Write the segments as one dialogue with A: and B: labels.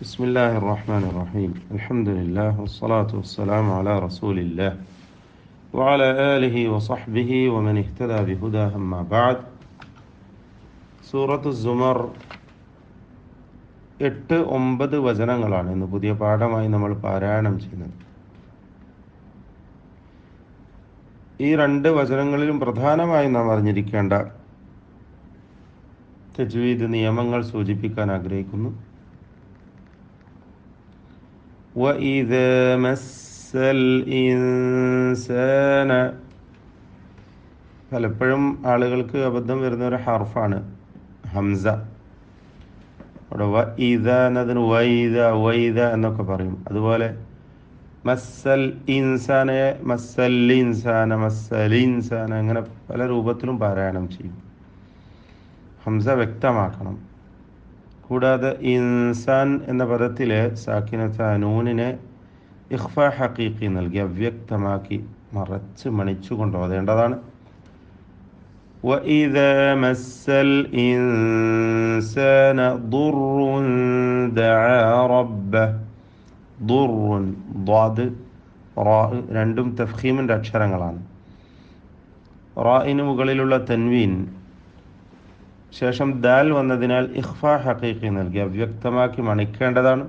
A: بسم الله الرحمن الرحيم الحمد لله والصلاة والسلام على رسول الله وعلى آله وصحبه ومن اهتدى بهداه أما بعد സൂറത്ത് സുമർ 8-9 വചനങ്ങളാണ് ഇന്ന് പുതിയ പാഠമായി നമ്മൾ പാരായണം ചെയ്യുന്നത്. ഈ 2 വചനങ്ങളിലും പ്രധാനമായും നാം അറിഞ്ഞിരിക്കേണ്ട തജ്വീദ് നിയമങ്ങൾ സൂചിപ്പിക്കാൻ ആഗ്രഹിക്കുന്നു. وَإِذَا مَسَّ الْإِنسَانَ പലപ്പോഴും ആളുകൾക്ക് അബദ്ധം വരുന്ന ഒരു ഹർഫാണ് ഹംസ. അവിടെ വഇദ എന്നതിന് വൈദ എന്നൊക്കെ പറയും. അതുപോലെ മസ്സൽ ഇൻസാന അങ്ങനെ പല രൂപത്തിലും പാരായണം ചെയ്യും. ഹംസ വ്യക്തമാക്കണം. കൂടാതെ ഇൻസാൻ എന്ന പദത്തിലെ സാക്കിനത്ത നൂനിനെ ഇഖ്ഫ ഹഖീഖി നൽകി അവ്യക്തമാക്കി മറച്ച് മണിച്ചു കൊണ്ടുപോകേണ്ടതാണ്. وَإِذَا مَسَّ الْإِنسَانَ ضُرٌّ دَعَا رَبَّهُ ضُرٌّ ضاد റാ രണ്ടും തഫ്ഖീമിൻ്റെ അക്ഷരങ്ങളാണ്. റായിന് മുകളിലുള്ള തൻവീൻ ശേഷം ദാൽ വന്നതിനാൽ ഇഖ്ഫ ഹഖീഖി നൽകി അവ്യക്തമാക്കി മണിക്കേണ്ടതാണ്.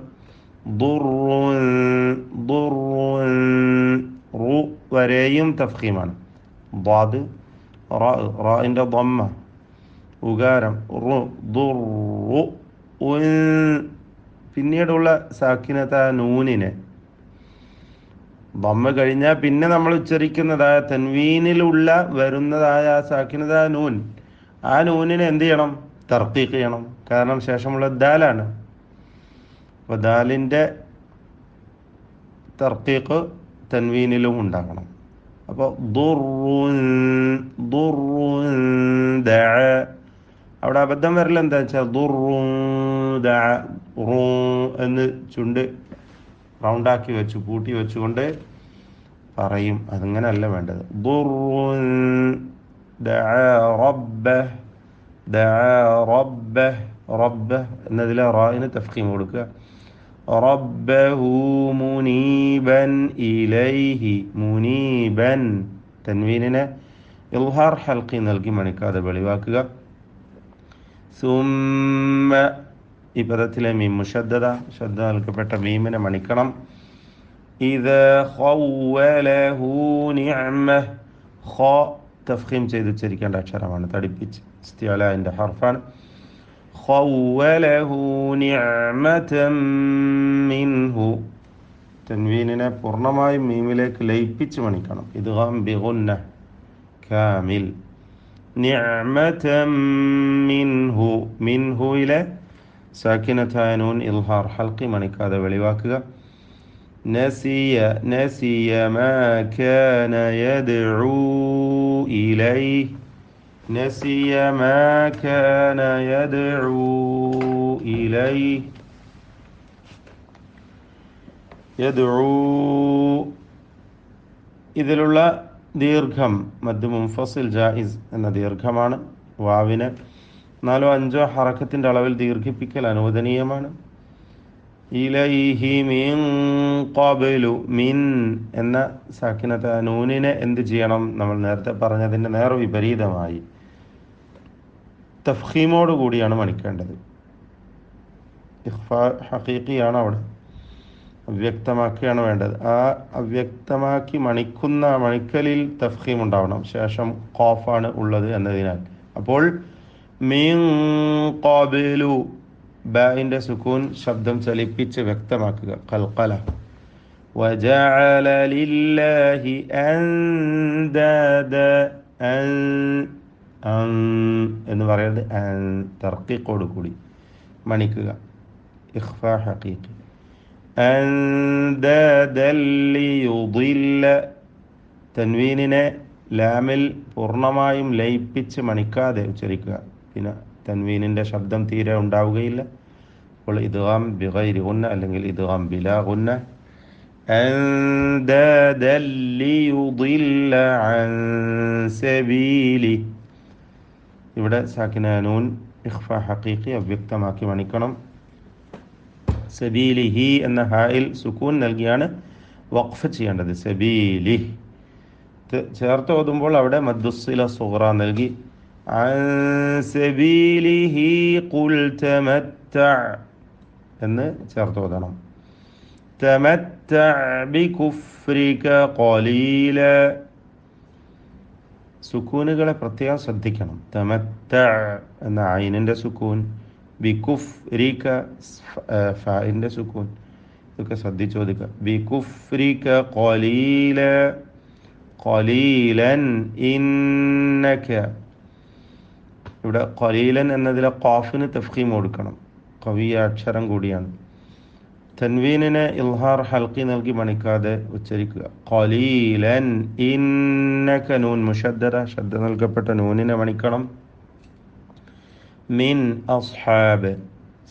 A: റു വരെയും തഫ്ഖീമാണ്. ضاد റാഇൻ്റെ ضമ്മ ഉകാരം പിന്നീടുള്ള സാക്കിനത നൂനിനെ ضമ്മ കഴിഞ്ഞാൽ പിന്നെ നമ്മൾ ഉച്ചരിക്കുന്നതായ തൻവീനിലുള്ള വരുന്നതായ സാക്കിനത നൂൻ, ആ നൂനിനെ എന്ത് ചെയ്യണം? തർക്കീഖ് ചെയ്യണം. കാരണം ശേഷമുള്ള ദാലാണ്. അപ്പോൾ ദാലിൻ്റെ തർക്കീഖ് തൻവീനിലും ഉണ്ടാകണം. അപ്പോൾ അവിടെ അബദ്ധം വരില്ല. എന്താ വെച്ചാൽ എന്ന് ചുണ്ട് റൗണ്ടാക്കി വെച്ച് കൂട്ടി വെച്ചുകൊണ്ട് പറയും. അതങ്ങനല്ല വേണ്ടത്. റബ്ബ് എന്നതിലെ റായിന് തഫ്ഖീം കൊടുക്കുക. റബ്ബഹു മുനീബൻ ഇലൈഹി മുനീബൻ തൻവീനിനെ ഇൽഹാർ ഹൽഖി നൽകി മണിക്കാതെ വെളിവാക്കുക. സുമ്മ ഈ പദത്തിലെ മീം മുശദ്ദദ ശ്രദ്ധ നൽകപ്പെട്ട മീമിനെ മണിക്കണം. ഇദാ ഖവ്വലഹു നിഅമഹ ഖ തഫ്ഖീം ചെയ്ത് ഉച്ചരിക്കേണ്ട അക്ഷരമാണ്. തടിപ്പിച്ച് ഇസ്തിഅലാഇൻ്റെ ഹർഫാണ്. ഖവ്വലഹു നിഅമതൻ മിൻഹു തൻവീനിനെ പൂർണ്ണമായും മീമിലേക്ക് ലയിപ്പിച്ച് മണിക്കണം. ഇദ്ഗാം ബിഗുന്ന കാമിൽ. നിഅമതൻ മിൻഹു മിൻഹുയിലെ സാക്കിനത്തായ നൂൻ ഇൽഹാർ ഹൽഖി മണിക്കാതെ വെളിവാക്കുക. നസിയ മാ കാന യദ്ഉ ഇലൈഹി نسي ما كان يدعو إليه ഇതിലുള്ള ദീർഘം മദ് മുൻഫസിൽ ജായിസ് എന്ന ദീർഘമാണ്. വാവിനെ 4-5 ഹറക്കത്തിൻ്റെ അളവിൽ ദീർഘിപ്പിക്കൽ അനുവദനീയമാണ്. ഇലൈഹി മിൻ ഖബ്ലു മിൻ എന്ന സാക്കിനത നൂനിനെ എന്ത് ചെയ്യണം? നമ്മൾ നേരത്തെ പറഞ്ഞതിൻ്റെ നേർ വിപരീതമായി തഫ്ഖീമോട് കൂടിയാണ് മണിക്കേണ്ടത്. ഇഖ്ഫാ ഹഖീഖിയാണ് അവിടെ, അവ്യക്തമാക്കിയാണ് വേണ്ടത്. ആ അവ്യക്തമാക്കി മണിക്കുന്ന മണിക്കലിൽ തഫ്ഖീം ഉണ്ടാവണം. ശേഷം ഖാഫാണ് ഉള്ളത് എന്നതിനാൽ. അപ്പോൾ മിൻ ഖബ്ലു ബാഇൻ്റെ സുക്കൂൻ ശബ്ദം ചലിപ്പിച്ച് വ്യക്തമാക്കുക. ഖൽഖല. വജഅല ലില്ലാഹി അൻദാദ എന്ന് പറയുന്നത് തർക്കീഖോട് കൂടി മണിക്കുക. ഇഖ്ഫാ ഹഖീഖി. അൻദാദൻ ലിയുദില്ല തൻവീനിനെ ലാമിൽ പൂർണ്ണമായും ലയിപ്പിച്ച് മണിക്കാതെ ഉച്ചരിക്കുക. പിന്നെ തൻവീനിൻ്റെ ശബ്ദം തീരെ ഉണ്ടാവുകയില്ല. അപ്പോൾ ഇദ്ഗാം ബിഗൈരി ഗുന്ന അല്ലെങ്കിൽ ഇദ്ഗാം ബിലാ ഗുന്ന. അൻദാദൻ ലിയുദില്ല അൻ സബീലി ഇവിടെ സാക്കിന നൂൻ ഇഖ്ഫാ ഹഖീഖി അവ്യക്തമാക്കി മണിക്കണം. സബീലിഹി എന്ന ഹായിൽ സുക്കൂൻ നൽകിയാണ് വഖഫ് ചെയ്യേണ്ടത്. സബീലി ചേർത്ത് ഓതുമ്പോൾ അവിടെ മദ്ദുസ്സില സുഗ്റ നൽകി അൻ സബീലിഹി ഖുൽ തമത്തഅ എന്ന് ചേർത്ത് ഓതണം. തമത്തഅ ബികുഫ്രിക ഖലീല. സുക്കൂനുകളെ പ്രത്യേകം ശ്രദ്ധിക്കണം. തമത്തഅ എന്ന ഐനിൻ്റെ സുക്കൂൻ, ബികുഫ്രിക ഫാഇൻ്റെ സുക്കൂൻ, ഇതൊക്കെ ശ്രദ്ധിച്ചു ഓതുക. ബികുഫ്രിക ഖലീല ഖലീലൻ ഇന്നക. ഇവിടെ ഖലീലൻ എന്നതിലെ ഖാഫിന് തഫ്ഖീം കൊടുക്കണം, ഖവിയ അക്ഷരം കൂടിയാണ്. തൻവീനിനെ ഇൽഹാർ ഹൽക്കി നൽകി മണിക്കാതെ ഉച്ചരിക്കുക. ഖലീലൻ ഇന്നക നൂൻ മുഷദ്ദദ, ശബ്ദ നൽകപ്പെട്ട നൂനിനെ മണിക്കണം. മിൻ അസ്ഹാബ്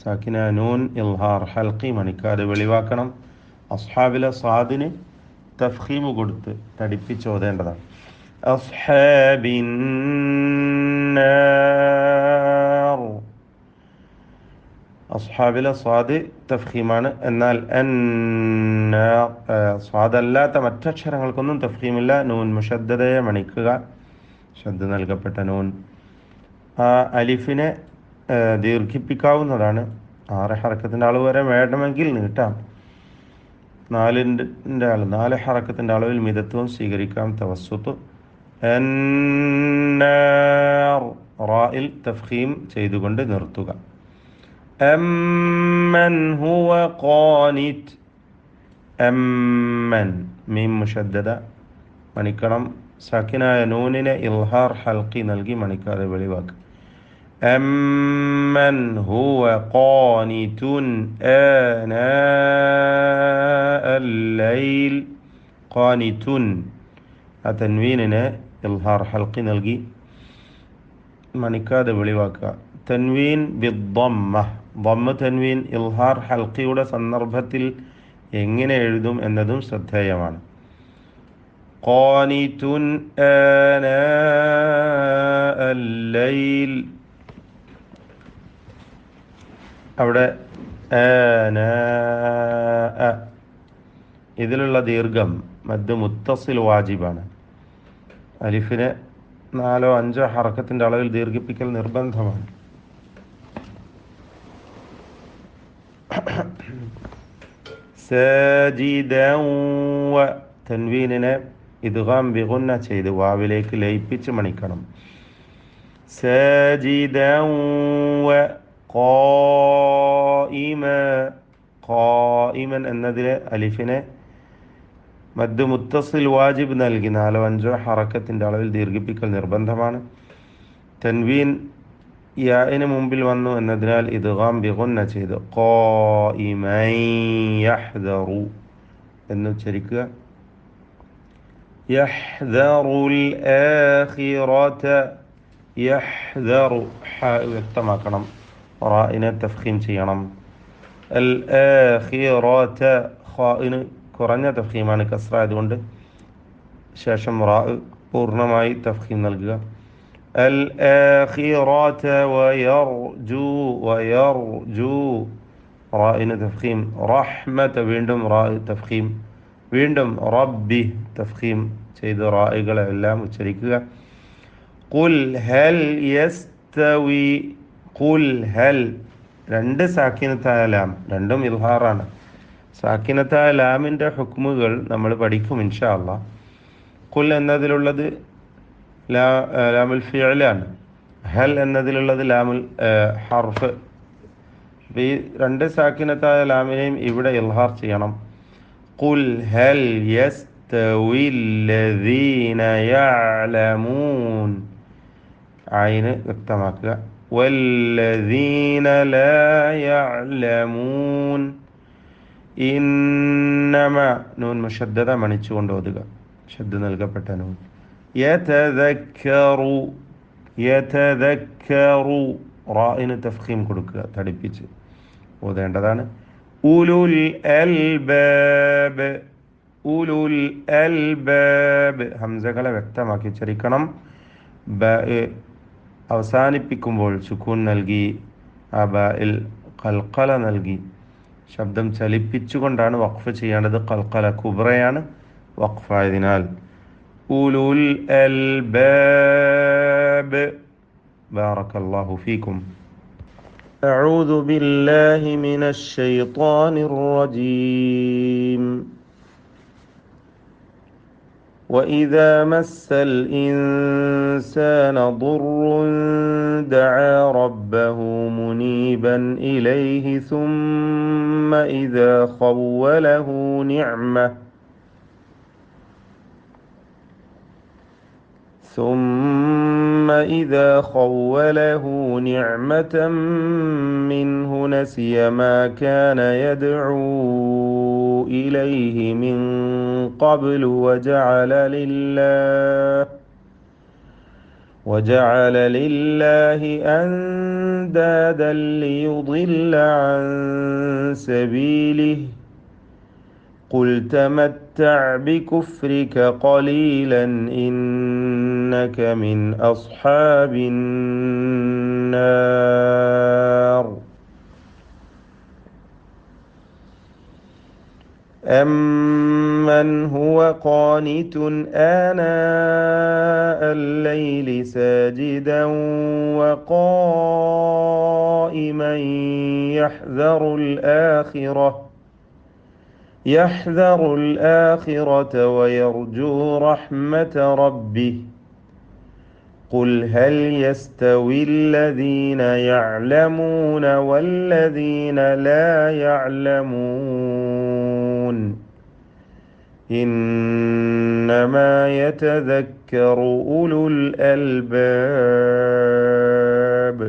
A: സാക്കിന നൂൻ ഇൽഹാർ ഹൽക്കി മണിക്കാതെ വെളിവാക്കണം. അസ്ഹാബിലെ സാദിന് തഫ്ഖീമ് കൊടുത്ത് തടിപ്പിച്ചോതേണ്ടതാണ്. അസ്ഹാബിൻ നാർ. അസ്ഹാബിലെ സ്വാദ് തഫ്ഖീമാണ്. എന്നാൽ സ്വാദല്ലാത്ത മറ്റക്ഷരങ്ങൾക്കൊന്നും തഫ്ഖീമില്ല. നൂൻ മുഷദ്ദദയെ മണിക്കുക, ശബ്ദ നൽകപ്പെട്ട നൂൻ. ആ അലിഫിനെ ദീർഘിപ്പിക്കാവുന്നതാണ്. 6 ഹറക്കത്തിൻ്റെ അളവ് വരെ വേണമെങ്കിൽ നീട്ടാം. 4 ഹറക്കത്തിൻ്റെ അളവിൽ മിതത്വം സ്വീകരിക്കാം. തവസ്സുത്ത്. അന്നാർ റായിൽ തഫ്ഖീം ചെയ്തുകൊണ്ട് നിർത്തുക. അമ്മൻ ഹുവ ഖാനിത്. അമ്മൻ മീം മുഷദ്ദദ മണിക്കണം. സാക്കിനായ നൂനിനെ ഇൽഹാർ ഹൽക്കി നൽകി മണിക്കാതെ വെളിവാക്കുക. അമ്മൻ ഹുവ ഖാനിതുൻ ആനാഅൽ ലൈൽ. ഖാനിതുൻ ആ തൻവീനിനെ ഇൽഹാർ ഹൽക്കി നൽകി മണിക്കാതെ വെളിവാക്കുക. തൻവീൻ ബിദ്ദമ്മ. ദമ്മ തൻവീൻ ഇൽഹാർ ഹൽക്കിയുടെ സന്ദർഭത്തിൽ എങ്ങനെ എഴുതും എന്നതും ശ്രദ്ധേയമാണ്. ഖാനിതുൻ ആനാഅൽ ലൈൽ. അവിടെ ഇതിലുള്ള ദീർഘം മദ് മുത്തസിൽ വാജിബാണ്. അലിഫിനെ 4-5 ഹറക്കത്തിൻ്റെ അളവിൽ ദീർഘിപ്പിക്കൽ നിർബന്ധമാണ്. സാജിദൻ വ തൻവീനിനെ ഇദ്ഗാം ബിഗുന്ന ചെയ്ത് വാവിലേക്ക് ലയിപ്പിച്ച് മണിക്കണം. സാജിദൻ വ ഖായിമൻ എന്നതിലെ അലിഫിനെ മദ് മുത്തസിൽ വാജിബ് നൽകി 4-5 ഹറക്കത്തിൻ്റെ അളവിൽ ദീർഘിപ്പിക്കൽ നിർബന്ധമാണ്. തൻവീൻ യാഇന് മുമ്പിൽ വന്നു എന്നതിനാൽ ഇദ്ഗാം ബിഗുന്ന ചെയ്ത് ഖായിമൻ യഹ്ദറു എന്ന് ഉച്ചരിക്കുക. യഹ്ദറുൽ ആഖിറത. യഹ്ദറു വ്യക്തമാക്കണം. റാഇനെ തഫ്ഖീം ചെയ്യണം. അൽ ആഖിറത ഖാഇന് കുറഞ്ഞ തഫ്ഖീമാണ്, കസ്റ ആയതുകൊണ്ട് ശേഷം റാ പൂർണ്ണമായി തഫ്ഖീം നൽകുക. അൽ ആഖിറത വയർജു. വയർജു റാഇന് തഫ്ഖീം. റഹ്മത വീണ്ടും റാ തഫ്ഖീം. വീണ്ടും റബ്ബി തഫ്ഖീം ചെയ്ത് റാഇകളെ എല്ലാം ഉച്ചരിക്കുക. ഖുൽ ഹൽ യസ്തവി. ഖുൽ ഹൽ 2 സാക്കിനത്തായ ലാം, രണ്ടും ഇൽഹാറാണ്. സാക്കിനത്തായ ലാമിൻ്റെ ഹുക്മുകൾ നമ്മൾ പഠിക്കും ഇൻഷാ അല്ലാഹ്. ഖുൽ എന്നതിലുള്ളത് ലാമുൽ ഫിഅലാണ്. ഹൽ എന്നതിലുള്ളത് ലാമുൽ ഹർഫ്. ഈ 2 സാക്കിനത്തായ ലാമിനെയും ഇവിടെ ഇൽഹാർ ചെയ്യണം. ഖുൽ ഹൽ യസ്തവില്ലദീന യഅലമൂൻ. ഐന് വ്യക്തമാക്കുക. വല്ലദീന ലാ യഅലമൂൻ. ഇന്നമ നൂൻ മുഷദ്ദദ മണിച്ചുകൊണ്ട് ഓതുക, ശബ്ദ നൽകപ്പെട്ട നൂൻ. യതദക്കറു. യതദക്കറു റാഇന് തഫ്ഖീം കൊടുക്കുക, തടിപ്പിച്ച് ഓതേണ്ടതാണ്. ഉലുൽ അൽബാബ്. ഉലുൽ അൽബാബ് ഹംസകളെ വ്യക്തമാക്കി ഉച്ചരിക്കണം. അവസാനിപ്പിക്കുമ്പോൾ സുക്കൂൻ നൽകി ആ ബായിൽ ഖൽഖല നൽകി ശബ്ദം ചലിപ്പിച്ചുകൊണ്ടാണ് വഖഫ് ചെയ്യേണ്ടത്. ഖൽഖല കുബ്രയാണ് വഖഫായതിനാൽ. ഉലുൽ അൽബാബ്. ബാറക്കല്ലാഹു ഫീക്കും. أعوذ بالله من الشيطان الرجيم. وإذا مس الإنسان ضر دعا ربه منيبا إليه ثم إذا خوله نعمة منه نسي ما كان يدعو إليه من قبل وجعل لله أندادا ليضل عن سبيله قل تمتع بكفرك قليلا إنك من أصحاب النار. أمن هو قانت آناء الليل ساجدا وقائما يحذر الآخرة ويرجو رحمة ربه قل هل يستوي الذين يعلمون والذين لا يعلمون إنما يتذكر أولو الألباب.